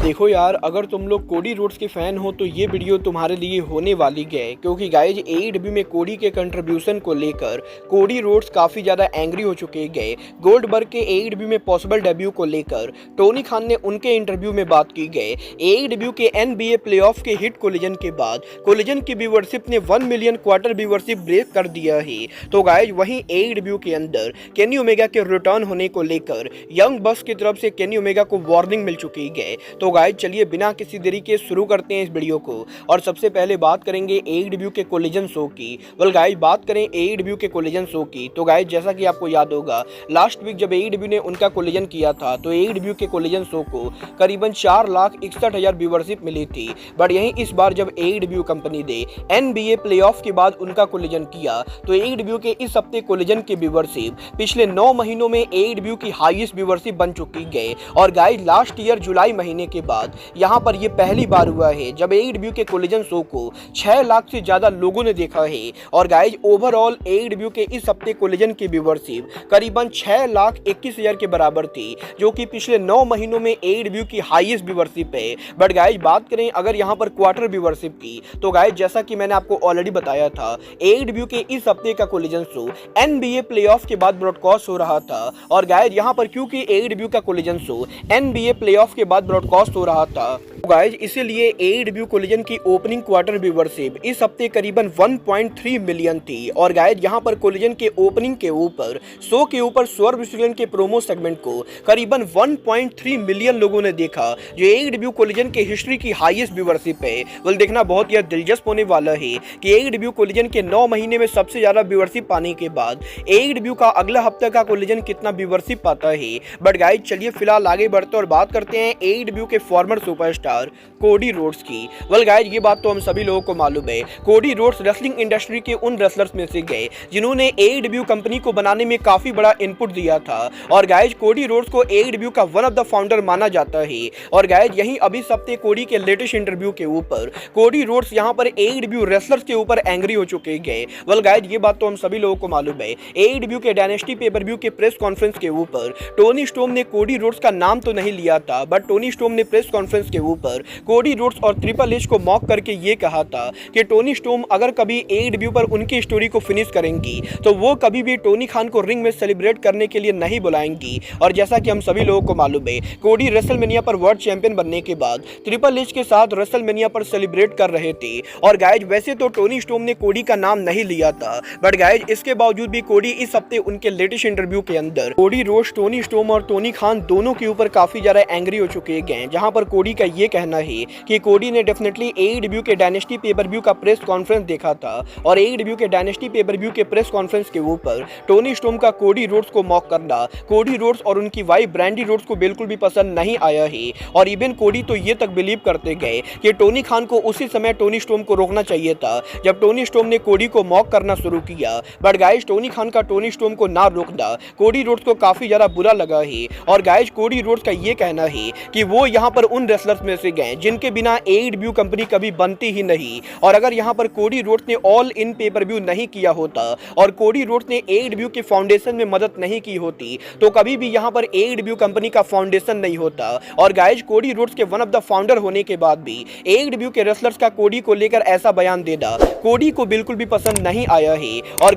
देखो यार, अगर तुम लोग कोडी रोड्स के फैन हो तो ये वीडियो तुम्हारे लिए होने वाली है, क्योंकि गाइज एईडब्ल्यू में कोडी के कंट्रीब्यूशन को लेकर कोडी रोड्स काफी ज्यादा एंग्री हो चुके गए। गोल्डबर्ग के एईडब्ल्यू में पॉसिबल डेब्यू को लेकर टोनी खान ने उनके इंटरव्यू में बात की गई। एईडब्ल्यू के एनबीए प्लेऑफ के हिट कोलिजन के बाद कोलिजन की व्यूअरशिप ने 1 मिलियन क्वार्टर व्यूअरशिप ब्रेक कर दिया है। तो गाइज वहीं एईडब्ल्यू के अंदर केनी ओमेगा के रिटर्न होने को लेकर यंग बस की तरफ से केनी ओमेगा को वार्निंग मिल चुकी है। तो गाइज चलिए बिना किसी देरी के शुरू करते हैं इस वीडियो को। और सबसे पहले बात करेंगे एईडब्ल्यू के कोलिजन शो की। वेल गाइज बात करें एईडब्ल्यू के कोलिजन शो की तो गाइज जैसा कि आपको याद होगा, लास्ट वीक जब एईडब्ल्यू ने उनका कोलिजन किया था तो एईडब्ल्यू के कोलिजन शो को करीबन 4,61,000 व्यूअरशिप मिली थी। बट यहीं इस बार जब एईडब्ल्यू कंपनी ने एनबीए प्लेऑफ के बाद उनका कोलिजन किया तो एईडब्ल्यू के इस हफ्ते कोलिजन की व्यूअरशिप पिछले 9 महीनों में एईडब्ल्यू की हाईएस्ट व्यूअरशिप बन चुकी है। और गाइज लास्ट ईयर जुलाई महीने के बाद यहाँ पर ये पहली बार हुआ है जब एईडब्ल्यू के कोलिजन शो को 6 लाख से ज्यादा लोगों ने देखा है। और गाइज ओवरऑल एईडब्ल्यू के इस हफ्ते कोलिजन की व्यूअरशिप करीबन 6,21,000 के बराबर थी, जो कि पिछले 9 महीनों में एईडब्ल्यू की हाईएस्ट व्यूअरशिप है। बट गाइज बात करें अगर यहाँ पर क्वार्टर व्यूअरशिप की तो गाइज जैसा कि मैंने आपको ऑलरेडी बताया था, एईडब्ल्यू के इस हफ्ते का कोलिजन शो एनबीए प्लेऑफ के बाद ब्रॉडकास्ट हो रहा था। और गाइज यहाँ पर क्योंकि एईडब्ल्यू का कोलिजन शो एनबीए प्लेऑफ के बाद ब्रॉडकास्ट हो रहा था, गाइज इसीलिए एईडब्ल्यू कोलिजन की ओपनिंग क्वार्टर व्यूअरशिप इस हफ्ते करीबन 1.3 मिलियन थी। और गाइज यहाँ पर कोलिजन के ओपनिंग के ऊपर शो के ऊपर स्वर्ग विसर्जन के प्रोमो सेगमेंट को करीबन 1.3 मिलियन लोगों ने देखा, जो एईडब्ल्यू कोलिजन के हिस्ट्री की हाईएस्ट व्यूअरशिप है। वेल देखना बहुत ही दिलचस्प होने वाला है कि एईडब्ल्यू कोलिजन के 9 महीने में सबसे ज्यादा व्यूअरशिप पाने के बाद एईडब्ल्यू का अगला हफ्ते का कोलिजन कितना व्यूअरशिप पाता है। बट गाइज चलिए फिलहाल आगे बढ़ते और बात करते हैं एईडब्ल्यू के फॉर्मर सुपरस्टार कोडी रोड्स की। वेल गाइज ये बात तो हम सभी लोगों को मालूम है, कोडी रोड्स रेसलिंग इंडस्ट्री के उन रेसलर्स में से गए जिन्होंने एईडब्ल्यू कंपनी को बनाने में काफी बड़ा इनपुट दिया था। और गाइज कोडी रोड्स को एईडब्ल्यू का वन ऑफ द फाउंडर माना जाता है। और गाइज यहीं अभी हफ्ते कोडी के लेटेस्ट इंटरव्यू के ऊपर कोडी रोड्स यहाँ पर एईडब्ल्यू रेसलर्स के ऊपर एंग्री हो चुके गए। वेल गाइज ये बात तो हम सभी लोगों को मालूम है, एईडब्ल्यू के डायनेस्टी पेपर व्यू के प्रेस कॉन्फ्रेंस के ऊपर टोनी स्टोम ने कोडी रोड्स का नाम तो नहीं लिया था, बट टोनी स्टोम ने प्रेस कॉन्फ्रेंस के ऊपर कोडी रोड्स और ट्रिपल एच को मॉक करके ये कहा था कि टोनी स्टोम अगर कभी एईडब्ल्यू पर उनकी स्टोरी को फिनिश करेंगी तो वो कभी भी टोनी खान को रिंग में सेलिब्रेट करने के लिए नहीं बुलाएंगी। और जैसा कि हम सभी लोगों को मालूम है, कोडी रेसलमेनिया पर वर्ल्ड चैंपियन बनने के बाद ट्रिपल एच के साथ रेसलमेनिया पर सेलिब्रेट कर रहे थे। और गाइज वैसे तो टोनी स्टोम ने कोडी का नाम नहीं लिया था, बट गाइज इसके बावजूद भी कोडी इस हफ्ते उनके लेटेस्ट इंटरव्यू के अंदर कोडी रोड्स, टोनी स्टोम और टोनी खान दोनों के ऊपर काफी ज्यादा एंग्री हो चुके गए। जहां पर कोडी का ये कहना है कि कोडी ने डेफिनेटली एईडब्ल्यू के डायनेस्टी पेपर व्यू का प्रेस कॉन्फ्रेंस देखा था और एईडब्ल्यू के डायनेस्टी पेपर व्यू के प्रेस कॉन्फ्रेंस के ऊपर टोनी स्टोम का कोडी रोड्स को मॉक करना कोडी रोड्स और उनकी वाइफ ब्रांडी रोड्स को बिल्कुल भी पसंद नहीं आया है। और इवन कोडी तो ये तक बिलीव करते गए कि टोनी खान को उसी समय टोनी स्टोम को रोकना चाहिए था जब टोनी स्टोम ने कोडी को मॉक करना शुरू किया। बट गाइज टोनी खान का टोनी स्टोम को ना रोकना कोडी रोड्स को काफी ज्यादा बुरा लगा है। और गाइज कोडी रोड्स का ये कहना है कि वो यहाँ पर उन रेसलर्स में से गए जिनके बिना एईडब्ल्यू कंपनी कभी बनती ही नहीं। और अगर यहाँ पर कोडी रोड्स ने ऑल इन पेपर व्यू नहीं किया होता और कोडी रोड्स ने एईडब्ल्यू के फाउंडेशन में मदद नहीं की होती तो कभी भी यहाँ पर एईडब्ल्यू कंपनी का फाउंडेशन नहीं होता। और गाइज कोडी रोड्स के वन ऑफ द फाउंडर होने के बाद भी एईडब्ल्यू के रेसलर्स का कोडी को लेकर ऐसा बयान देना कोडी को बिल्कुल भी पसंद नहीं आया है। और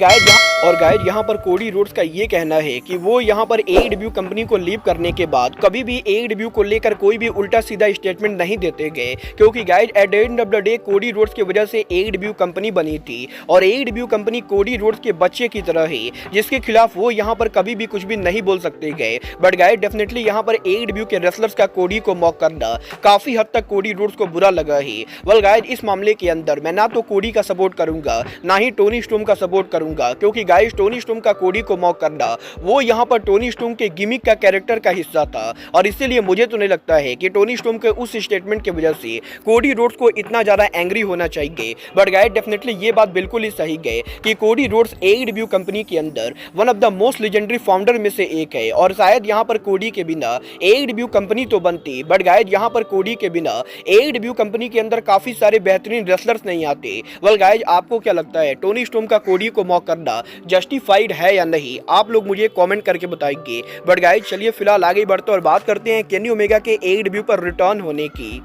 गाइज यहाँ पर कोडी रोड्स का ये कहना है कि वो यहाँ पर एईडब्ल्यू कंपनी को लीव करने के बाद कभी भी एईडब्ल्यू को लेकर कोई भी उल्टा सीधा स्टेटमेंट नहीं देते गए, क्योंकि guys at the end of the day Cody Rhodes की वजह से एईडब्ल्यू कंपनी बनी थी। और एईडब्ल्यू कंपनी कोडी रोड्स के बच्चे की तरह है जिसके खिलाफ वो यहाँ पर कभी भी कुछ भी नहीं बोल सकते गए। बट गाइज डेफिनेटली यहाँ पर एईडब्ल्यू के रेसलर्स का कोडी को मॉक करना काफी हद तक कोडी रोड्स को बुरा लगा है। वेल गाइज इस मामले के अंदर मैं ना तो कोडी का सपोर्ट करूंगा ना ही टोनी स्टोम का सपोर्ट करूंगा, क्योंकि गाइज टोनी स्टोम का कोडी को मॉक करना वो यहाँ पर टोनी स्टोम के गिमिक का कैरेक्टर का हिस्सा था। और इसीलिए मुझे तो नहीं लगता है कि टोनी स्टोम के उस स्टेटमेंट की वजह से कोडी रोड्स को इतना ज्यादा एंग्री होना चाहिए। बट गाइस डेफिनेटली ये बात बिल्कुल ही सही है कि कोडी रोड्स एईडब्ल्यू कंपनी के अंदर one of the most legendary founder में से एक है। और शायद यहाँ पर कोडी के बिना एईडब्ल्यू कंपनी तो बनती, बट गाइस यहाँ पर कोडी के बिना एईडब्ल्यू कंपनी के अंदर काफी सारे बेहतरीन रेसलर्स नहीं आते। वेल गाइस आपको क्या लगता है टोनी स्टोम का कोडी को मॉक करना जस्टिफाइड है या नहीं? आप लोग मुझे कमेंट करके बताएंगे। बट गाइस चलिए फिलहाल आगे बढ़ते और बात करते हैं केनी ओमेगा के एईडब्ल्यू पर रिटर्न होने की।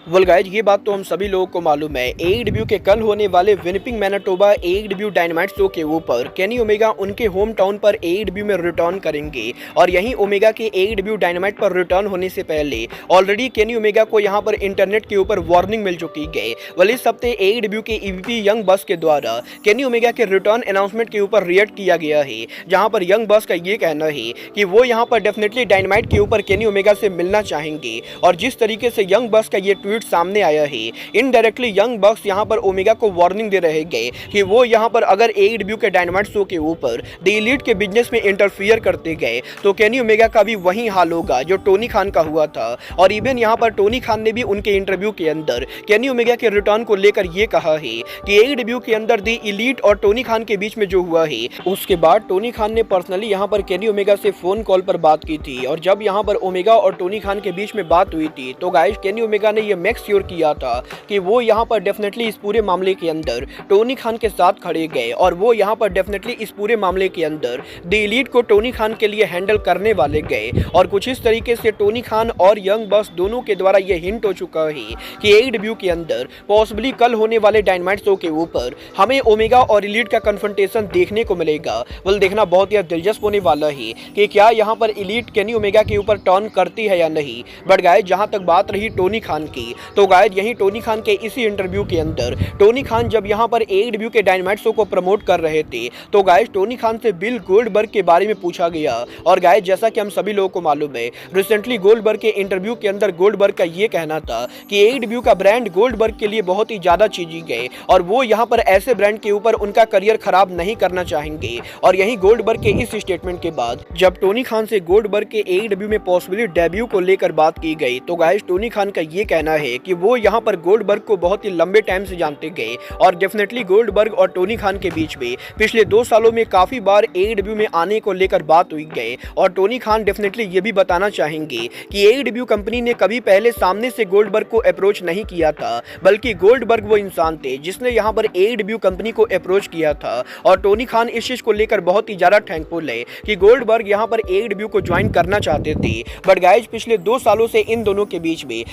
वेल गाइज, ये बात तो हम सभी लोगों को मालूम है। AEW के कल होने वाले Winnipeg Manitoba AEW dynamite show के ऊपर केनी ओमेगा उनके होम टाउन पर AEW में रिटर्न करेंगे और यहीं ओमेगा के AEW डायनामाइट पर रिटर्न होने से पहले ऑलरेडी केनी ओमेगा को यहाँ पर इंटरनेट के ऊपर वार्निंग मिल चुकी है। वेल, इस हफ्ते AEW के EVP यंग बस के द्वारा केनी ओमेगा के रिटर्न अनाउंसमेंट के ऊपर रिएक्ट किया गया है, जहाँ पर यंग बस का ये कहना है कि वो यहाँ पर डेफिनेटली डायनामाइट के ऊपर केनी ओमेगा से मिलना चाहेंगे। और जिस तरीके से यंग बस का ये ट्वीट सामने आया है, इनडायरेक्टली यंग बक्स यहां पर ओमेगा को वार्निंग दे रहे गए कि वो यहां पर अगर AEW के डायनामाइट शो के ऊपर द एलीट के बिजनेस में इंटरफियर करते गए तो केनी ओमेगा का भी वही हाल होगा जो टोनी खान का हुआ था। और इवन यहां पर टोनी खान ने भी उनके इंटरव्यू के अंदर केनी ओमेगा के रिटर्न को लेकर ये कहा है कि AEW के अंदर द एलीट और टोनी खान के बीच में जो हुआ है, उसके बाद टोनी खान ने पर्सनली यहां पर केनी ओमेगा से फोन कॉल पर बात की थी। और जब यहां पर ओमेगा और टोनी खान के बीच में बात हुई थी तो गाइस केनी ओमेगा ने ये मेक श्योर किया था कि वो यहाँ पर डेफिनेटली इस पूरे मामले के अंदर टोनी खान के साथ खड़े गए और वो यहाँ पर डेफिनेटली इस पूरे मामले के अंदर द एलीट को टोनी खान के लिए हैंडल करने वाले गए। और कुछ इस तरीके से टोनी खान और यंग बस दोनों के द्वारा ये हिंट हो चुका है कि AEW के अंदर पॉसिबली कल होने वाले डायनामाइट शो के ऊपर हमें ओमेगा और एलीट का कन्फ्रंटेशन देखने को मिलेगा। वेल, देखना बहुत ही दिलचस्प होने वाला है कि क्या यहाँ पर एलीट केनी ओमेगा के ऊपर टर्न करती है या नहीं। बट गाइस, जहां तक बात रही टोनी खान की, तो गाइस यही टोनी खान के इसी इंटरव्यू के अंदर टोनी खान जब यहां पर AEW के डायनामाइट शो को प्रमोट कर रहे थे तो गाइस टोनी खान से बिल गोल्डबर्ग के बारे में पूछा गया। और गाइस, जैसा कि हम सभी लोगों को मालूम है, रिसेंटली गोल्डबर्ग के इंटरव्यू के अंदर गोल्डबर्ग का ये कहना था कि AEW का ब्रांड गोल्डबर्ग के लिए बहुत ही ज्यादा चीजी गए और वो यहां पर ऐसे ब्रांड के ऊपर उनका करियर खराब नहीं करना चाहेंगे। और यही गोल्डबर्ग के इस स्टेटमेंट के बाद जब टोनी खान से गोल्डबर्ग के AEW में पॉसिबली डेब्यू को लेकर बात की गई तो गाइस टोनी खान का ये कहना है कि वो यहाँ पर गोल्डबर्ग को बहुत ही लंबे टाइम से जानते गए और डेफिनेटली गोल्डबर्ग और टोनी खान के बीच में पिछले 2 सालों में काफी बार AEW में आने को लेकर बात हुई गए। और टोनी खान डेफिनेटली ये भी बताना चाहेंगे कि AEW कंपनी ने कभी पहले सामने से गोल्डबर्ग को अप्रोच नहीं किया था, बल्कि गोल्डबर्ग वो इंसान थे जिसने यहाँ पर AEW कंपनी को अप्रोच किया था। और टोनी खान इस चीज को लेकर बहुत ही ज्यादा थैंकफुल है कि गोल्डबर्ग यहाँ पर AEW को ज्वाइन करना चाहते थे। बट गाइज, पिछले 2 सालों से इन दोनों के बीच में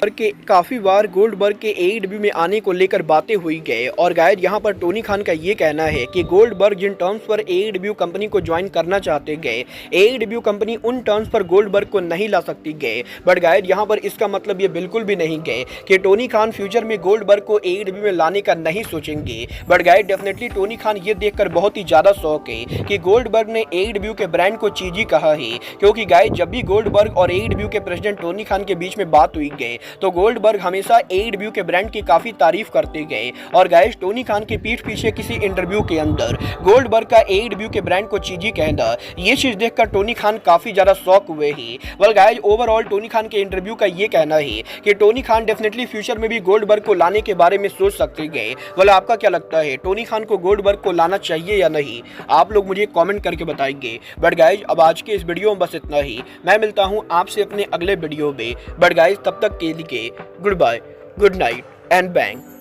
काफी बार गोल्डबर्ग के AEW में आने को लेकर बातें हुई गए। और गाइज, यहाँ पर टोनी खान का ये कहना है कि गोल्डबर्ग जिन टर्म्स पर AEW कंपनी को ज्वाइन करना चाहते गए, AEW कंपनी उन टर्म्स पर गोल्डबर्ग को नहीं ला सकती गए। बट गाइज, यहाँ पर इसका मतलब ये बिल्कुल भी नहीं गए कि टोनी खान फ्यूचर में गोल्डबर्ग को AEW में लाने का नहीं सोचेंगे। But guys, definitely Tony Khan ये देखकर बहुत ही ज्यादा शौक है कि गोल्डबर्ग ने AEW के ब्रांड को चीजी कहा है, क्योंकि गाइज जब भी गोल्डबर्ग और AEW के प्रेसिडेंट टोनी खान के बीच में बात हुई गए तो गोल्डबर्ग हमेशा AEW के ब्रांड की काफी तारीफ करते गए। और गाइस, टोनी खान के पीठ पीछे किसी इंटरव्यू के अंदर गोल्डबर्ग का AEW के ब्रांड को चीजी कहना, ये चीज देखकर टोनी खान काफी ज्यादा शॉक हुए ही। Well guys, overall Tony Khan के इंटरव्यू का ये कहना है कि टोनी खान डेफिनेटली फ्यूचर में भी गोल्डबर्ग को लाने के बारे में सोच सकते गए। वेल, आपका क्या लगता है, टोनी खान को गोल्डबर्ग को लाना चाहिए या नहीं? आप लोग मुझे कमेंट करके बताएंगे। बट गाइस, अब आज के इस वीडियो में बस इतना ही। मैं मिलता हूं आपसे अपने अगले वीडियो में। बट गाइस, तब तक के लिए good bye, good night and bang.